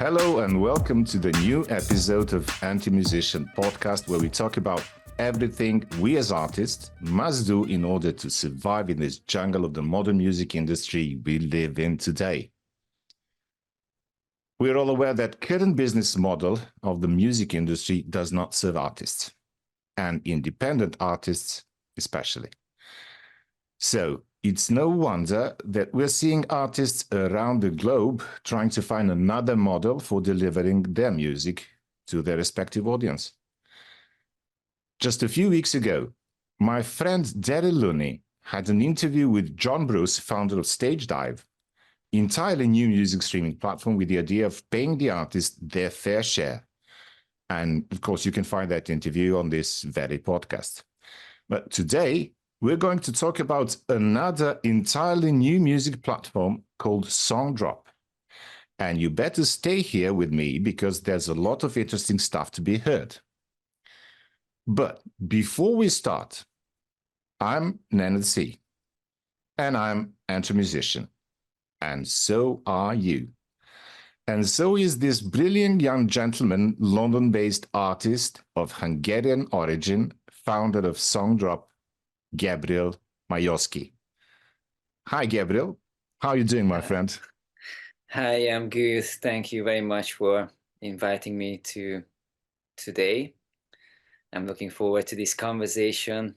Hello and welcome to the new episode of EntreMusician podcast, where we talk about everything we as artists must do in order to survive in this jungle of the modern music industry we live in today. We're all aware that current business model of the music industry does not serve artists, and independent artists especially. So it's no wonder that we're seeing artists around the globe trying to find another model for delivering their music to their respective audience. Just a few weeks ago, my friend Daryl Looney had an interview with John Bruce, founder of Stage Dive, entirely new music streaming platform with the idea of paying the artist their fair share. And of course, you can find that interview on this very podcast. But today, we're going to talk about another entirely new music platform called SongDrop. And you better stay here with me because there's a lot of interesting stuff to be heard. But before we start, I'm Nenad C. And I'm EntreMusician. And so are you. And so is this brilliant young gentleman, London-based artist of Hungarian origin, founder of SongDrop, Gabriel Majorsky. Hi, Gabriel. How are you doing, my friend? Hi, I'm good. Thank you very much for inviting me to today. I'm looking forward to this conversation.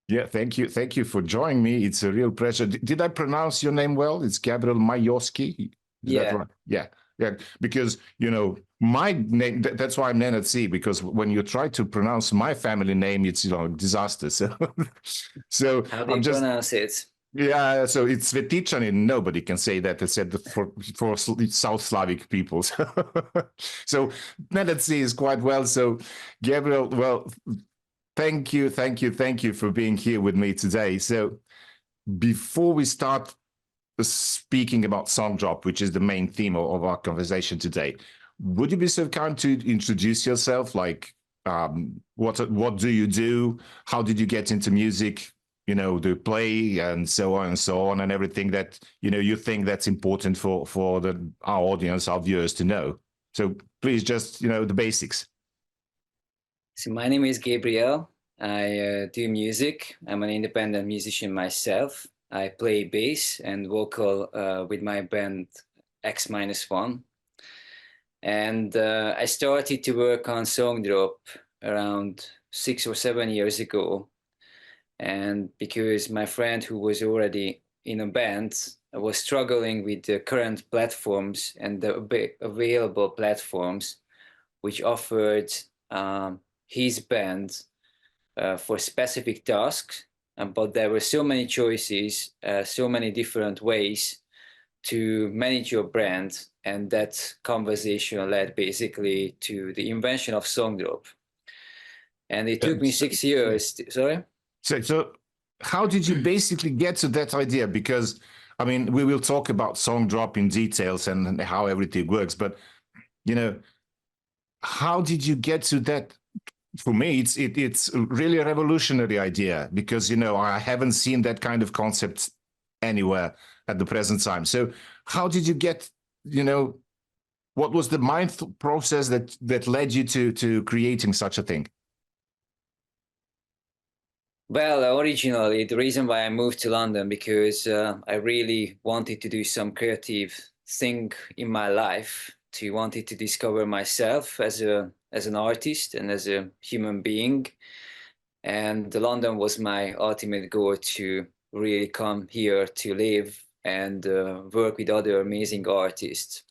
Yeah, thank you. Thank you for joining me. It's a real pleasure. Did I pronounce your name well? It's Gabriel Majorsky. Is that right? Yeah. Yeah, because, you know, my name, that's why I'm Nenad C, because when you try to pronounce my family name, it's, you know, disaster. So How do you pronounce it? Yeah, so it's Svetichanin. Nobody can say that except for South Slavic people. So Nenad C is quite well. So Gabriel, well, thank you for being here with me today. So before we start speaking about SongDrop, which is the main theme of our conversation today, would you be so kind to introduce yourself? Like, what do you do? How did you get into music? You know, do you play and so on, and everything that, you know, you think that's important for our audience, our viewers to know. So please, just, you know, the basics. So my name is Gabriel. I do music. I'm an independent musician myself. I play bass and vocal with my band X-1. And I started to work on SongDrop around 6 or 7 years ago. And because my friend who was already in a band was struggling with the current platforms and the available platforms, which offered his band for specific tasks, but there were so many choices, so many different ways to manage your brand, and that conversation led basically to the invention of SongDrop. And it took me 6 years. Sorry? So how did you basically get to that idea? Because, I mean, we will talk about SongDrop in details and how everything works, but, you know, how did you get to that? For me, it's really a revolutionary idea because, you know, I haven't seen that kind of concept anywhere at the present time. So how did you get, you know, what was the mind process that led you to creating such a thing? Well, originally, the reason why I moved to London, because I really wanted to do some creative thing in my life, wanted to discover myself as an artist and as a human being. And London was my ultimate goal, to really come here to live and work with other amazing artists.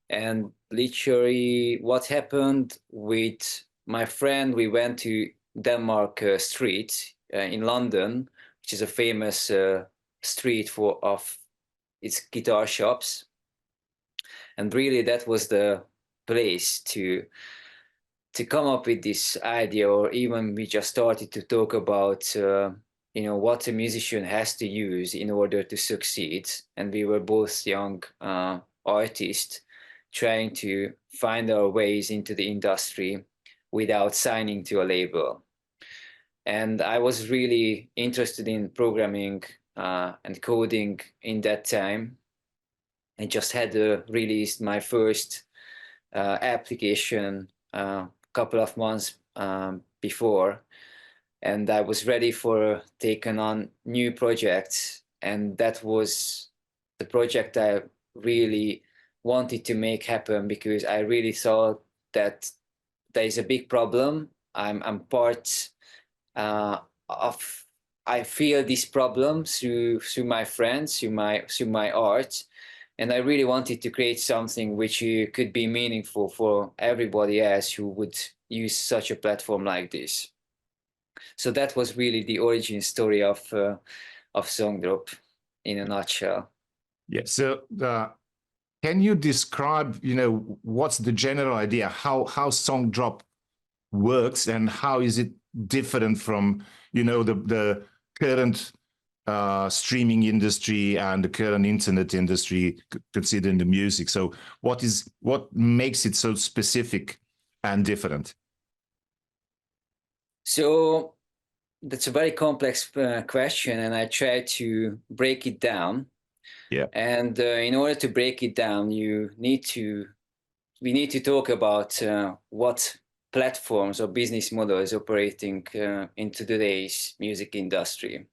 And literally what happened with my friend, we went to Denmark Street in London, which is a famous street of its guitar shops. And really that was the place to come up with this idea, or even we just started to talk about you know, what a musician has to use in order to succeed. And we were both young artists trying to find our ways into the industry without signing to a label. And I was really interested in programming and coding in that time. I just had released my first application a couple of months before, and I was ready for taking on new projects. And that was the project I really wanted to make happen, because I really thought that there is a big problem. I'm part of. I feel this problem through my friends, through my art, and I really wanted to create something which could be meaningful for everybody else who would use such a platform like this. So that was really the origin story of SongDrop in a nutshell. Yeah. So can you describe, what's the general idea, how SongDrop works, and how is it different from, the current streaming industry and the current internet industry, considering the music? So what makes it so specific and different? So that's a very complex question, and I try to break it down. Yeah. And in order to break it down, we need to talk about what platforms or business models operating in today's music industry.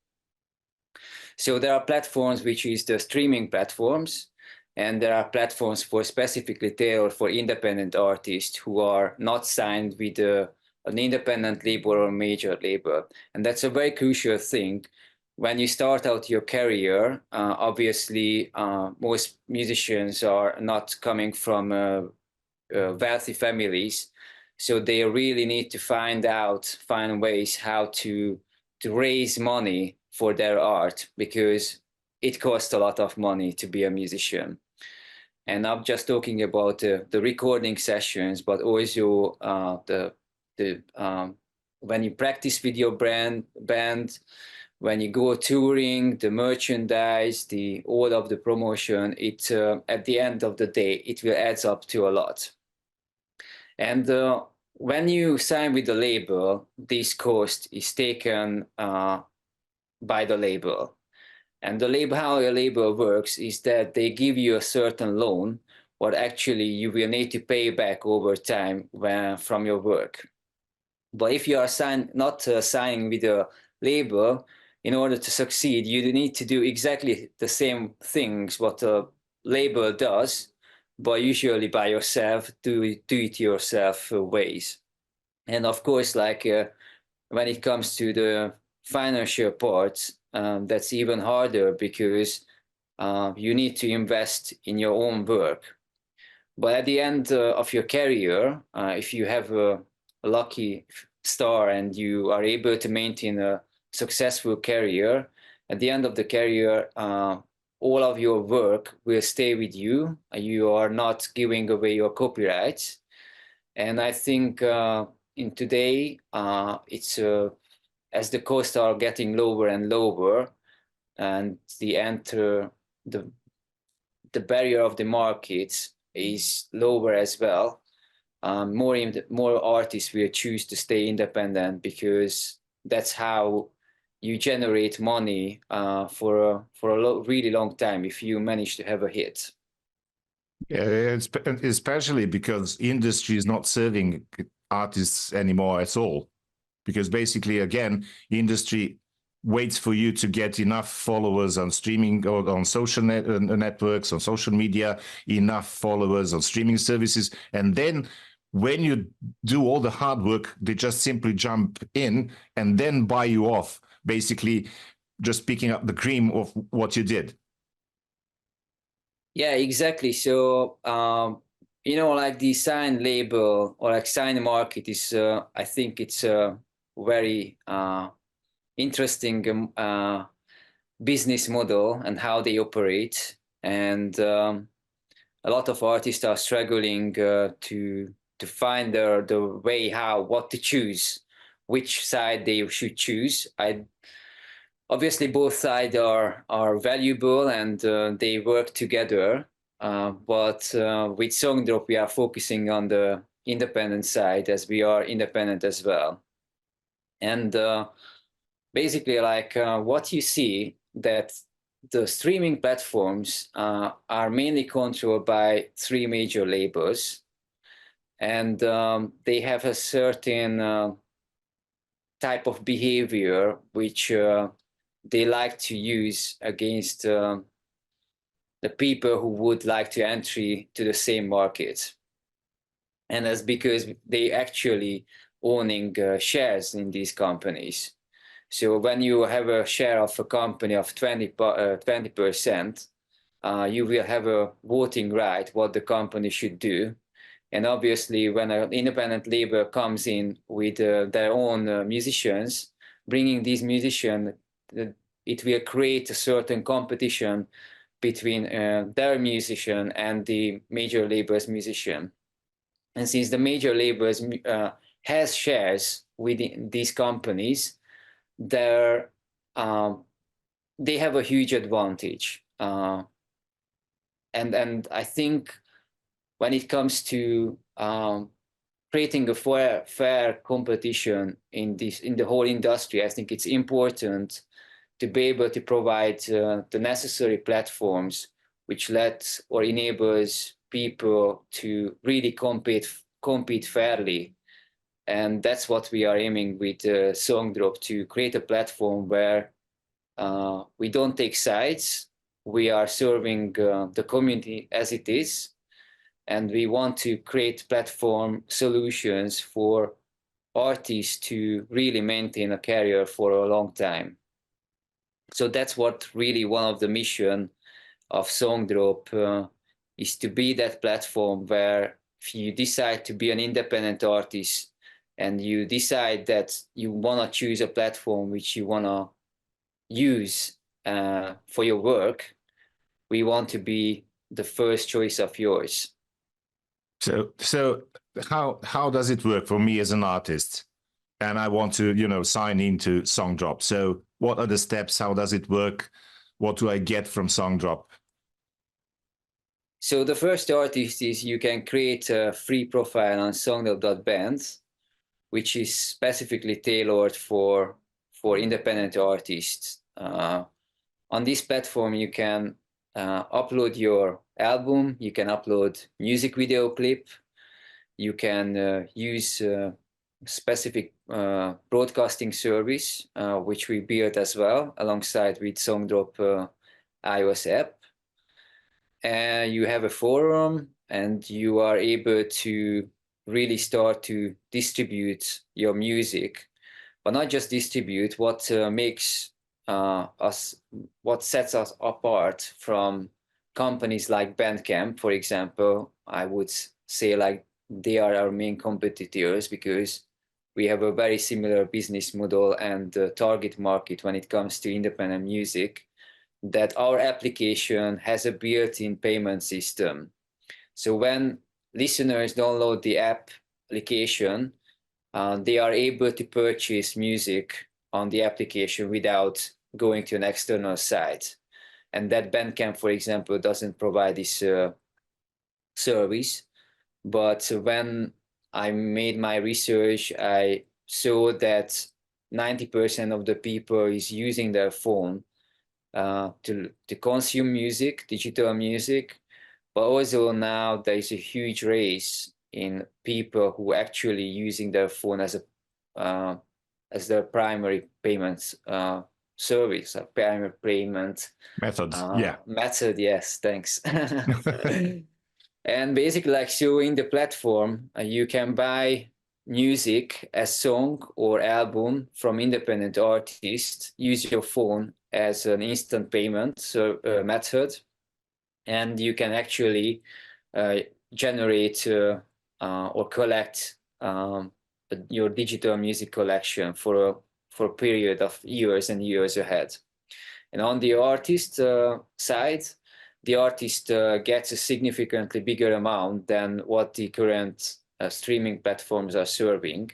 So there are platforms which is the streaming platforms, and there are platforms for specifically tailored for independent artists who are not signed with an independent label or major label. And that's a very crucial thing. When you start out your career, obviously most musicians are not coming from wealthy families, so they really need to find ways how to raise money for their art, because it costs a lot of money to be a musician. And I'm just talking about the recording sessions, but also when you practice with your band, when you go touring, the merchandise, all of the promotion. It at the end of the day, it will add up to a lot. And when you sign with the label, this cost is taken by the label. And how a label works is that they give you a certain loan, what actually you will need to pay back over time from your work. But if you are not signing with a label, in order to succeed, you need to do exactly the same things what a label does, but usually by yourself, do it yourself ways. And of course, like when it comes to the financial parts, that's even harder, because you need to invest in your own work. But at the end of your career, if you have a lucky star and you are able to maintain a successful career, at the end of the career, all of your work will stay with you. You are not giving away your copyrights. And I think in today, it's as the costs are getting lower and lower, and the barrier of the markets is lower as well. More artists will choose to stay independent, because that's how you generate money for a really long time if you manage to have a hit. Yeah, especially because industry is not serving artists anymore at all. Because basically, again, industry waits for you to get enough followers on streaming or on social networks, on social media, enough followers on streaming services. And then when you do all the hard work, they just simply jump in and then buy you off, basically just picking up the cream of what you did. Yeah, exactly. So, like the sign label or like sign market is, I think it's a very interesting business model and how they operate. And a lot of artists are struggling to find the way what to choose, which side they should choose. Obviously, both sides are valuable, and they work together. But with SongDrop, we are focusing on the independent side, as we are independent as well. And basically, like what you see, that the streaming platforms are mainly controlled by three major labels, and they have a certain type of behavior which they like to use against the people who would like to enter to the same market. And that's because they actually owning shares in these companies. So when you have a share of a company of 20%, you will have a voting right what the company should do. And obviously, when an independent label comes in with their own musicians, bringing these musicians, it will create a certain competition between their musician and the major label's musician. And since the major labels has shares within these companies, they have a huge advantage. And I think when it comes to creating a fair competition in the whole industry, I think it's important to be able to provide the necessary platforms which let or enables people to really compete fairly. And that's what we are aiming with SongDrop, to create a platform where we don't take sides. We are serving the community as it is, and we want to create platform solutions for artists to really maintain a career for a long time. So that's what really one of the mission of SongDrop is, to be that platform where if you decide to be an independent artist and you decide that you want to choose a platform which you want to use for your work, we want to be the first choice of yours. So how does it work for me as an artist? And I want to, sign into SongDrop. So what are the steps? How does it work? What do I get from SongDrop? So the first artist is you can create a free profile on SongDrop.band, which is specifically tailored for independent artists. On this platform, you can upload your album, you can upload music video clip, you can use specific broadcasting service, which we built as well alongside with SongDrop iOS app. And you have a forum, and you are able to really start to distribute your music, but not just distribute. What makes what sets us apart from companies like Bandcamp, for example, I would say like they are our main competitors, because we have a very similar business model and target market when it comes to independent music, that our application has a built-in payment system. So when listeners download the application, they are able to purchase music on the application without going to an external site. And that Bandcamp, for example, doesn't provide this service. But when I made my research, I saw that 90% of the people is using their phone to consume music, digital music, but also now there is a huge race in people who actually using their phone as their primary payments service, a primary payment Method. Method, yes, thanks. And basically, like, so in the platform, you can buy music as song or album from independent artists, use your phone as an instant payment method, and you can actually generate or collect your digital music collection for a period of years and years ahead. And on the artist side, the artist gets a significantly bigger amount than what the current streaming platforms are serving.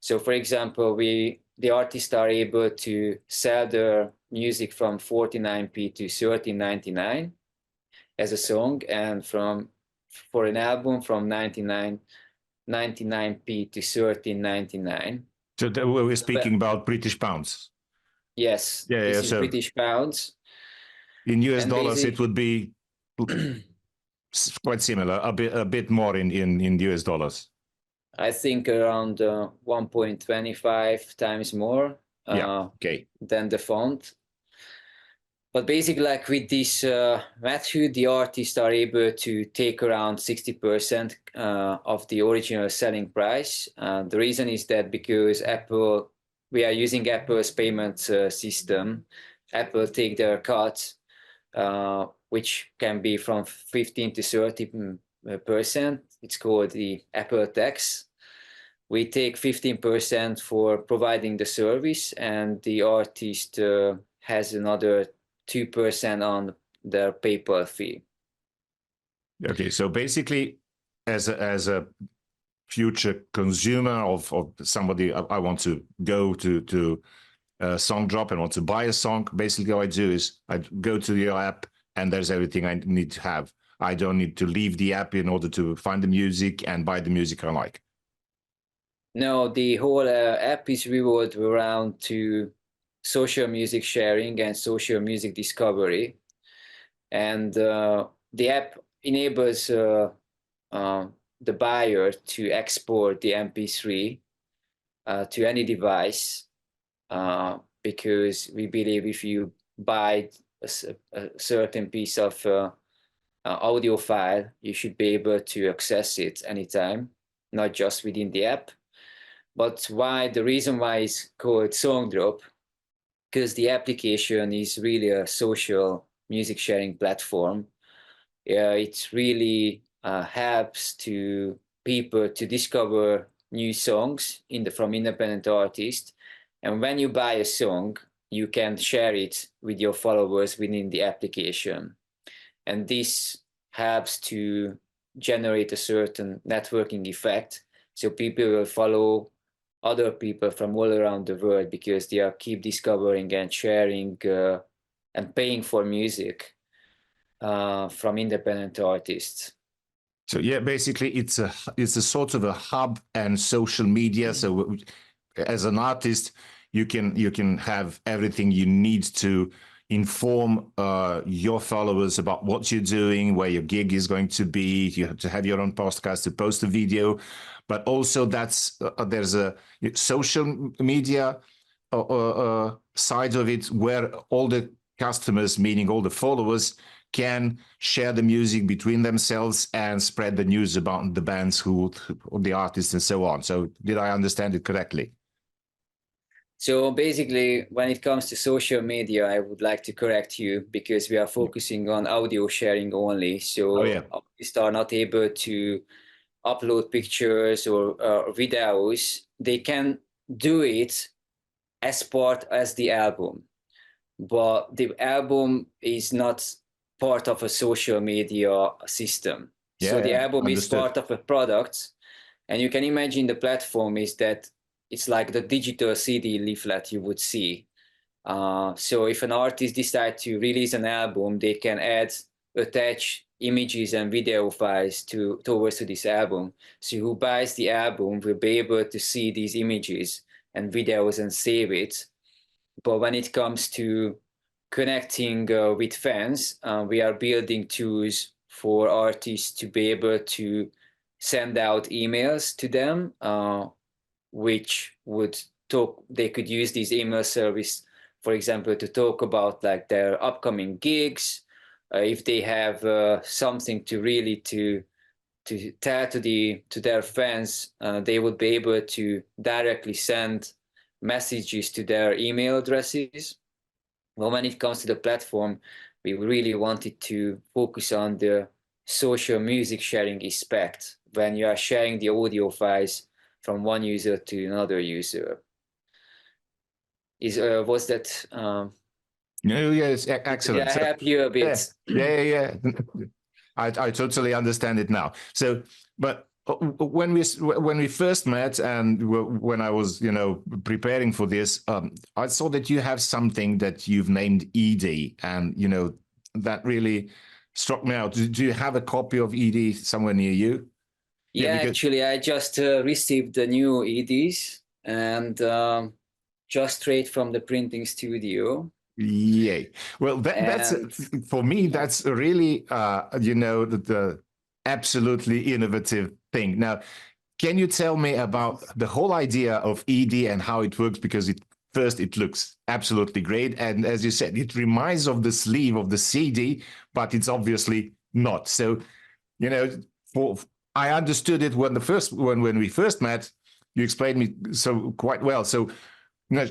So, for example, the artists are able to sell their music from 49p to 13.99 as a song, and for an album from 99p to 13.99. So we're speaking about British pounds. Yes, Yeah, this is so British pounds. In US And dollars, it would be quite similar, a bit more in US dollars. I think around 1.25 times more Okay. than the font. But basically, like with this method, the artists are able to take around 60% of the original selling price. The reason is that because we are using Apple's payment system. Apple take their cut, which can be from 15 to 30%. It's called the Apple tax. We take 15% for providing the service, and the artist has another 2% on their PayPal fee. Okay, so basically, as a future consumer of somebody, I want to go to SongDrop and want to buy a song. Basically, what I do is I go to your app, and there's everything I need to have. I don't need to leave the app in order to find the music and buy the music I like. No, the whole app is revolved around to social music sharing and social music discovery. And the app enables the buyer to export the MP3 to any device, because we believe if you buy a certain piece of audio file, you should be able to access it anytime, not just within the app. But the reason why it's called SongDrop, because the application is really a social music sharing platform. It really helps to people to discover new songs from independent artists. And when you buy a song, you can share it with your followers within the application. And this helps to generate a certain networking effect. So people will follow other people from all around the world because they keep discovering and sharing and paying for music from independent artists. So yeah, basically it's a sort of a hub and social media. So as an artist, you can have everything you need to inform your followers about what you're doing, where your gig is going to be. You have to have your own podcast, to post a video, but also there's a social media side of it where all the customers, meaning all the followers, can share the music between themselves and spread the news about the bands, the artists, and so on. So did I understand it correctly? So basically, when it comes to social media, I would like to correct you because we are focusing on audio sharing only. So artists are not able to upload pictures or videos. They can do it as the album, but the album is not part of a social media system. So the album is part of a product, and you can imagine the platform is that it's like the digital CD leaflet you would see. So if an artist decides to release an album, they can attach images and video files towards this album. So who buys the album will be able to see these images and videos and save it. But when it comes to connecting with fans, we are building tools for artists to be able to send out emails to them, which they could use this email service, for example, to talk about like their upcoming gigs. If they have something to really to tell to their fans, they would be able to directly send messages to their email addresses. Well, when it comes to the platform, we really wanted to focus on the social music sharing aspect when you are sharing the audio files from one user to another user. Was that? No, yes, excellent. Did I help you a bit? Yeah. I totally understand it now. So, but when we first met and when I was preparing for this, I saw that you have something that you've named ED, and that really struck me out. Do you have a copy of ED somewhere near you? Yeah, actually, I just received the new EDs and just straight from the printing studio. Yay. Well, that's And for me, that's really, the absolutely innovative thing. Now, can you tell me about the whole idea of ED and how it works? Because first, it looks absolutely great. And as you said, it reminds of the sleeve of the CD, but it's obviously not. So, you know, for I understood it when we first met. You explained me so quite well. So,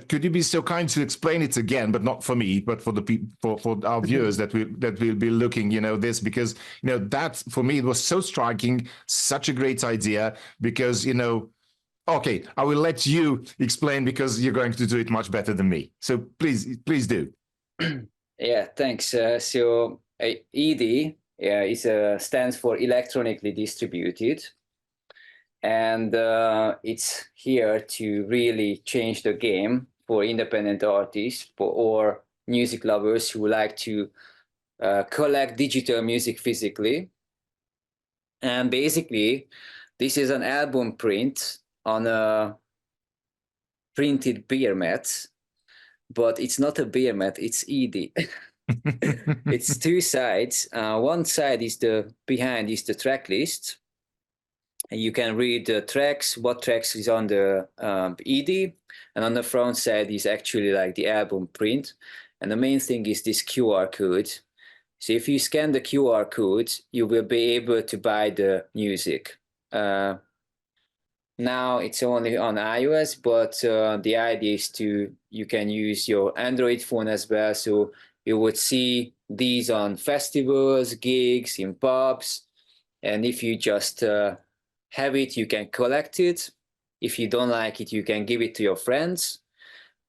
could you be so kind to explain it again, but not for me, but for the people, for our viewers that will be looking, this, because that for me it was so striking, such a great idea. Because okay, I will let you explain because you're going to do it much better than me. So please do. yeah, thanks. So ED stands for electronically distributed, and it's here to really change the game for independent artists or music lovers who like to collect digital music physically. And basically, this is an album print on a printed beer mat, but it's not a beer mat, it's ED. It's two sides. One side is behind is the track list. And you can read the tracks, what tracks is on the ED, and on the front side is actually like the album print. And the main thing is this QR code. So if you scan the QR code, you will be able to buy the music. Now it's only on iOS, but the idea is you can use your Android phone as well. So you would see these on festivals, gigs, in pubs. And if you just have it, you can collect it. If you don't like it, you can give it to your friends.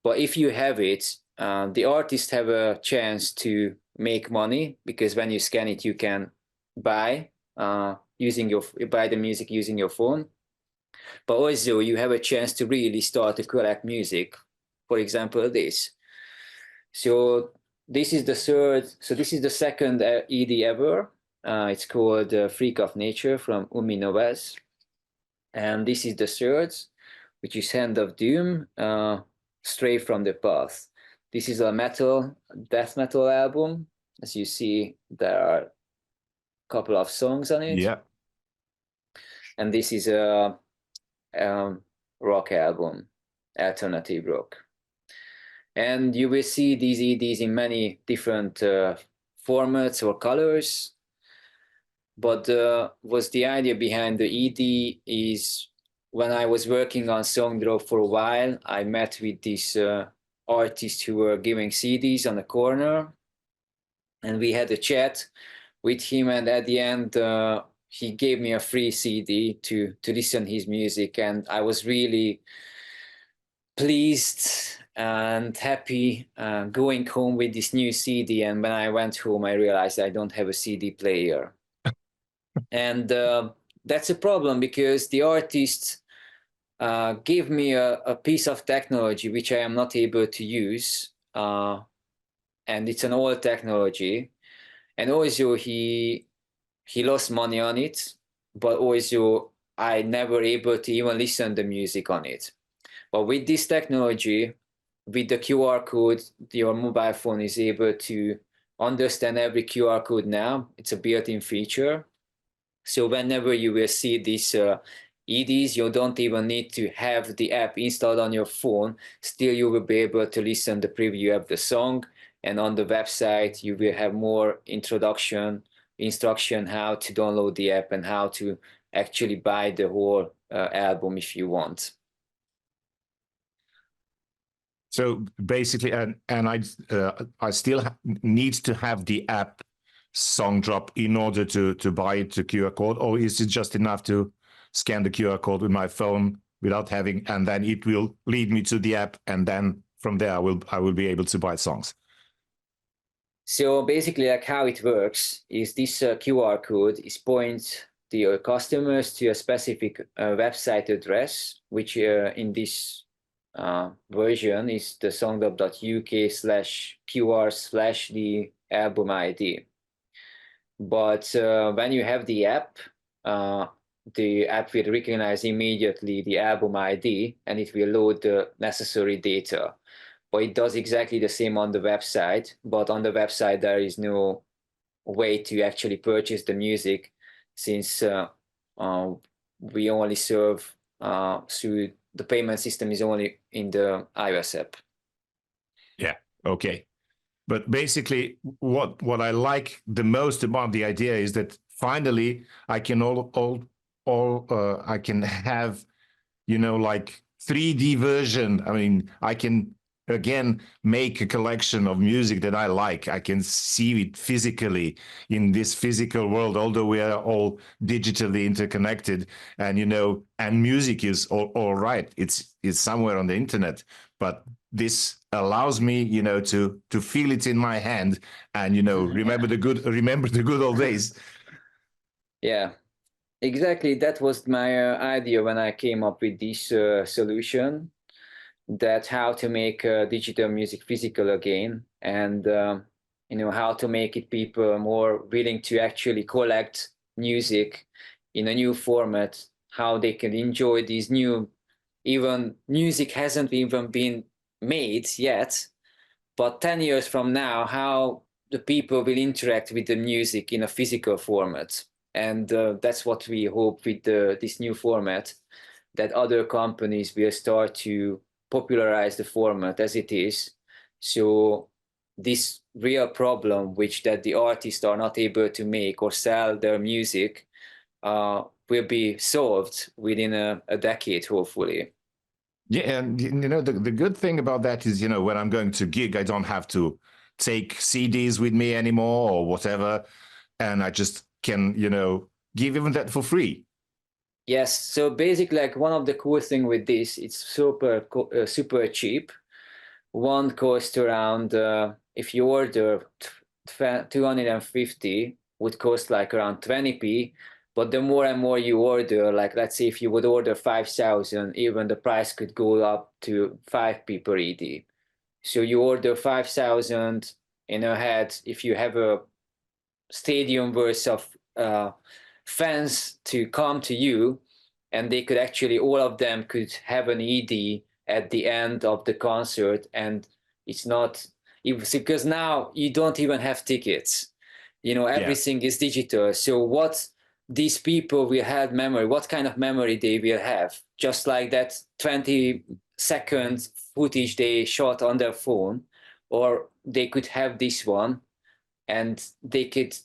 But if you have it, the artists have a chance to make money, because when you scan it, you can buy buy the music using your phone. But also you have a chance to really start to collect music. For example, this. So this is the second ED ever. It's called Freak of Nature from Umi Novas. And this is the third, which is Hand of Doom, Stray from the Path. This is a death metal album. As you see, there are a couple of songs on it. Yeah. And this is a rock album, alternative rock. And you will see these EDs in many different formats or colors. But was the idea behind the ED is when I was working on SongDrop for a while, I met with these artists who were giving CDs on the corner, and we had a chat with him. And at the end, he gave me a free CD to listen his music, and I was really pleased and happy going home with this new CD. And when I went home, I realized I don't have a CD player. And that's a problem, because the artist gave me a piece of technology which I am not able to use, and it's an old technology. And also he lost money on it, but also I never able to even listen the music on it. But with this technology, with the QR code, your mobile phone is able to understand every QR code now. It's a built-in feature. So whenever you will see these EDs, you don't even need to have the app installed on your phone. Still, you will be able to listen the preview of the song. And on the website, you will have more instruction how to download the app and how to actually buy the whole album if you want. So basically, and I still need to have the app SongDrop in order to buy it, the QR code, or is it just enough to scan the QR code with my phone without having, and then it will lead me to the app, and then from there I will be able to buy songs? So basically, like how it works is this QR code is points the customers to a specific website address, which in this version is the SongDrop.UK/QR/ the album ID. But when you have the app will recognize immediately the album ID, and it will load the necessary data. or it does exactly the same on the website, but on the website there is no way to actually purchase the music, since we only serve through the payment system is only in the iOS app. Yeah. Okay. But basically, what I like the most about the idea is that finally I can I can have, you know, like 3D version. I mean, I can again make a collection of music that I like. I can see it physically in this physical world, although we are all digitally interconnected. And you know, and music is all right. It's somewhere on the internet, but this allows me, you know, to feel it in my hand and, you know, remember the good old days. Yeah. Exactly, that was my idea when I came up with this solution, that how to make digital music physical again, and you know, how to make it people more willing to actually collect music in a new format, how they can enjoy these new, even music hasn't even been made yet, but 10 years from now, how the people will interact with the music in a physical format. And that's what we hope with this new format, that other companies will start to popularize the format as it is. So this real problem, which that the artists are not able to make or sell their music, will be solved within a decade, hopefully. Yeah, and you know, the good thing about that is, you know, when I'm going to gig, I don't have to take CDs with me anymore or whatever, and I just can, you know, give even that for free. Yes, so basically, like, one of the cool thing with this, it's super cheap. One costs around, if you order 250, would cost like around 20p. But the more and more you order, like let's say if you would order 5,000, even the price could go up to 5p per ED. So you order 5,000 in a head. If you have a stadium worth of fans to come to you, and they could actually, all of them could have an ED at the end of the concert. And it's not, because now you don't even have tickets, you know, Yeah, everything is digital. So what these people will have memory, what kind of memory they will have, just like that 20-second footage they shot on their phone, or they could have this one and they could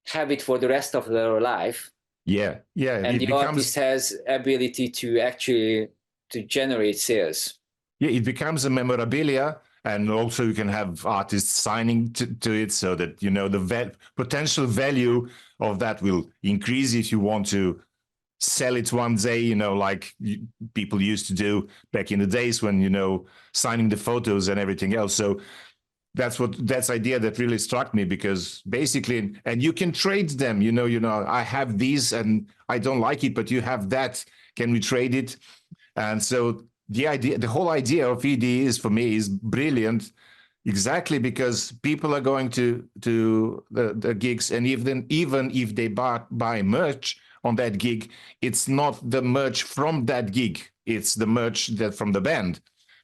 have it for the rest of their life. yeah, yeah. And It the artist becomes, has ability to actually to generate sales. yeah, it becomes a memorabilia, and also you can have artists signing to it, so that, you know, the potential value of that will increase if you want to sell it one day, you know, like people used to do back in the days when, you know, signing the photos and everything else. So that's idea that really struck me, because basically, and you can trade them, you know, I have these and I don't like it, but you have that, can we trade it? And so the whole idea of ED is, for me, is brilliant, exactly because people are going to the gigs, and even if they buy merch on that gig, it's not the merch from that gig, it's the merch that from the band.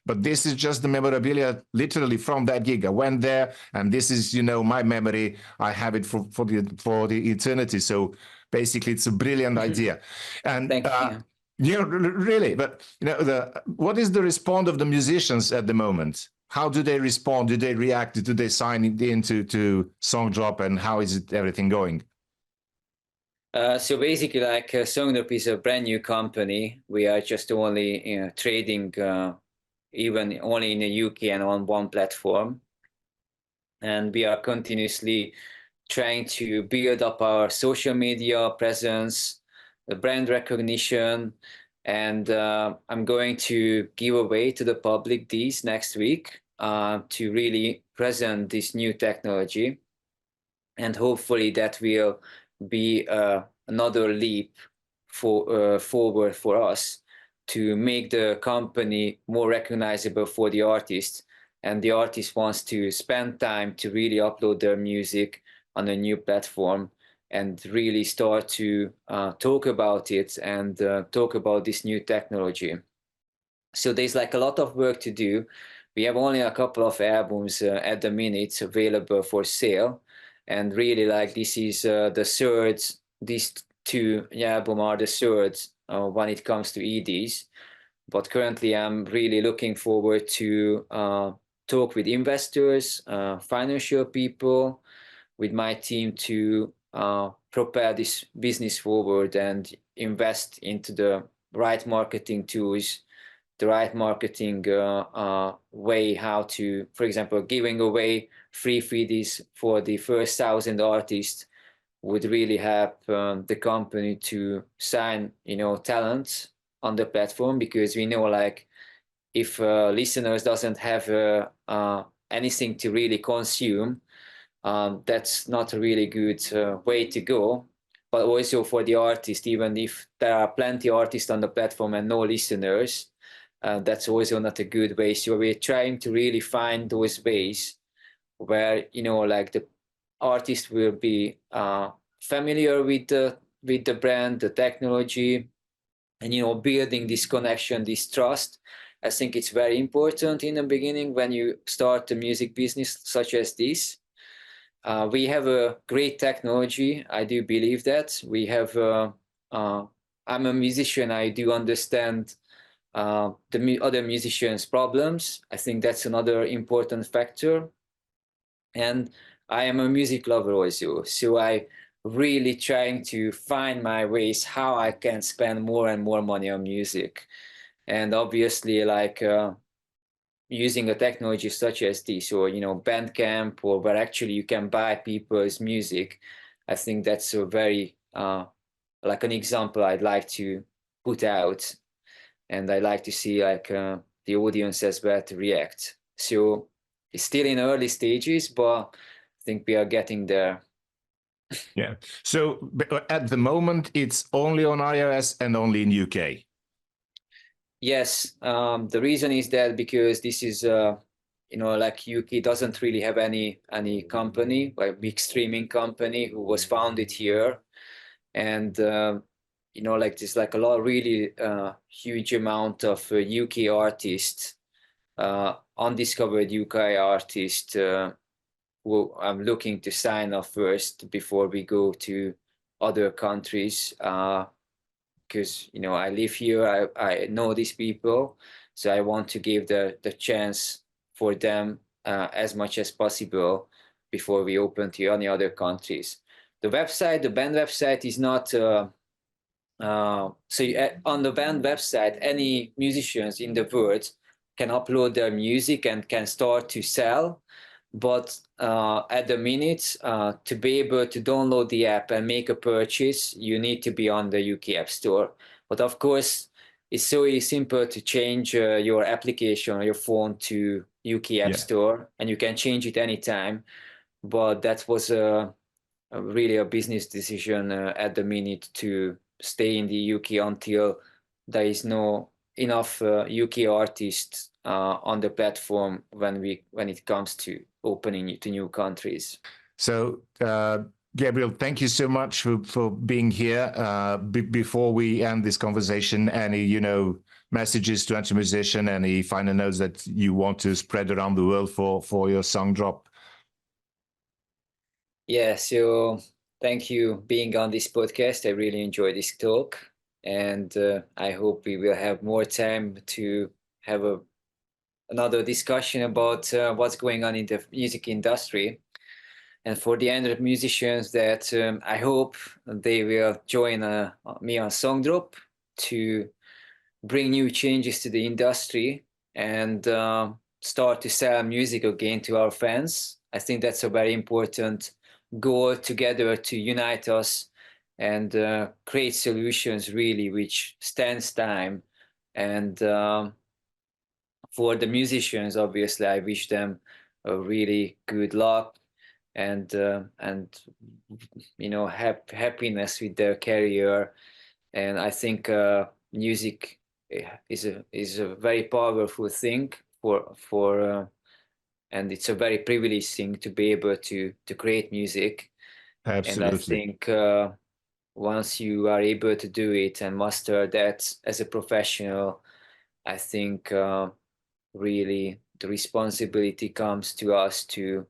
But this is just the memorabilia, literally from that gig. I went there, and this is, you know, my memory. I have it for the eternity. So basically, it's a brilliant idea. And Thank you. yeah, really. But you know, what is the response of the musicians at the moment? How do they respond? Do they react? Do they sign into SongDrop? And how is it everything going? So basically, like, SongDrop is a brand new company. We are just only, you know, trading even only in the UK and on one platform. And we are continuously trying to build up our social media presence, the brand recognition, and I'm going to give away to the public these next week to really present this new technology. And hopefully that will be another leap forward for us to make the company more recognizable for the artist. And the artist wants to spend time to really upload their music on a new platform and really start to talk about it and talk about this new technology. So there's like a lot of work to do, we have only a couple of albums at the minute available for sale, and really like this is the third. These two albums are the third when it comes to EDs. But currently, I'm really looking forward to talk with investors, financial people, with my team to propel this business forward and invest into the right marketing tools, the right marketing way how to, for example, giving away free freebies for the first 1,000 artists would really help the company to sign, talents on the platform, because we know like if listeners doesn't have anything to really consume, that's not a really good way to go. But also for the artist, even if there are plenty of artists on the platform and no listeners, that's also not a good way. So we're trying to really find those ways where, like the artist will be familiar with the brand, the technology, and building this connection, this trust. I think it's very important in the beginning when you start a music business such as this. We have a great technology. I do believe that we have. I'm a musician. I do understand the other musicians' problems. I think that's another important factor. And I am a music lover also, so I really trying to find my ways how I can spend more and more money on music. And obviously, like using a technology such as this, or Bandcamp, or where actually you can buy people's music, I think that's a very like an example I'd like to put out, and I like to see like the audience as well to react. So it's still in early stages, but I think we are getting there. Yeah. So at the moment, it's only on iOS and only in UK. Yes, the reason is that because this is, like UK doesn't really have any company, like big streaming company who was founded here, and like there's like a lot, really huge amount of UK artists, undiscovered UK artists who I'm looking to sign up first before we go to other countries. Because I live here, I know these people, so I want to give the chance for them as much as possible before we open to any other countries. The band website is not on the band website, any musicians in the world can upload their music and can start to sell. But at the minute, to be able to download the app and make a purchase, you need to be on the UK App Store. But of course, it's so simple to change your application on your phone to UK App Store, and you can change it anytime. But that was really a business decision at the minute to stay in the UK until there is no enough UK artists on the platform when it comes to opening to new countries. So Gabriel, thank you so much for being here. Before we end this conversation, any messages to EntreMusician, any final notes that you want to spread around the world for your SongDrop? Yeah, so thank you being on this podcast. I really enjoyed this talk, and I hope we will have more time to have another discussion about what's going on in the music industry. And for the EntreMusicians, that I hope they will join me on SongDrop to bring new changes to the industry and start to sell music again to our fans. I think that's a very important goal together to unite us and create solutions really which stands time. And for the musicians, obviously, I wish them a really good luck and happiness with their career. And I think music is a very powerful thing for and it's a very privileged thing to be able to create music. Absolutely. And I think once you are able to do it and master that as a professional, I think really the responsibility comes to us to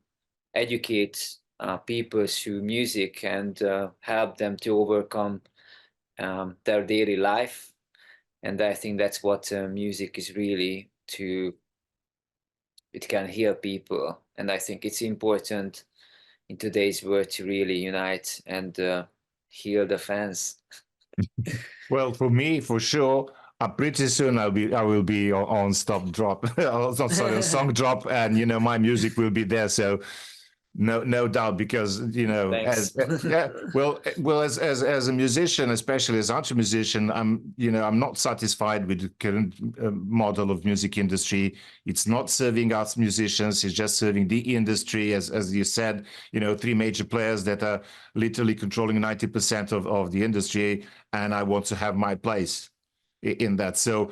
educate people through music and help them to overcome their daily life. And I think that's what music is really it can heal people. And I think it's important in today's world to really unite and heal the fans. Well, for me, for sure, pretty soon I will be on Stop Drop, sorry, on SongDrop, and my music will be there. So no doubt, because Thanks. as a musician, especially as EntreMusician, I'm not satisfied with the current model of music industry. It's not serving us musicians; it's just serving the industry, as you said. 3 major players that are literally controlling 90% of the industry, and I want to have my place in that. So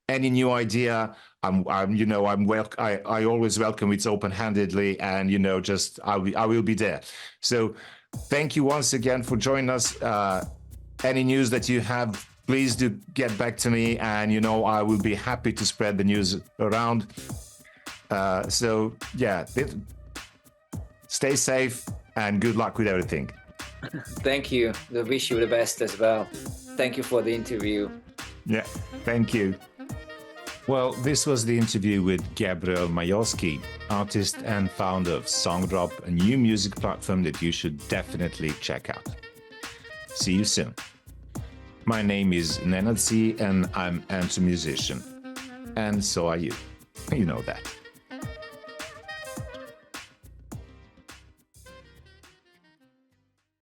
any new idea, I always welcome it open-handedly, and I will be there. So thank you once again for joining us. Any news that you have, please do get back to me, and I will be happy to spread the news around. So yeah, stay safe and good luck with everything. Thank you. I wish you the best as well. Thank you for the interview. Yeah, thank you. Well, this was the interview with Gabriel Majorsky, artist and founder of SongDrop, a new music platform that you should definitely check out. See you soon. My name is Nenad C, and I'm EntreMusician. And so are you. You know that.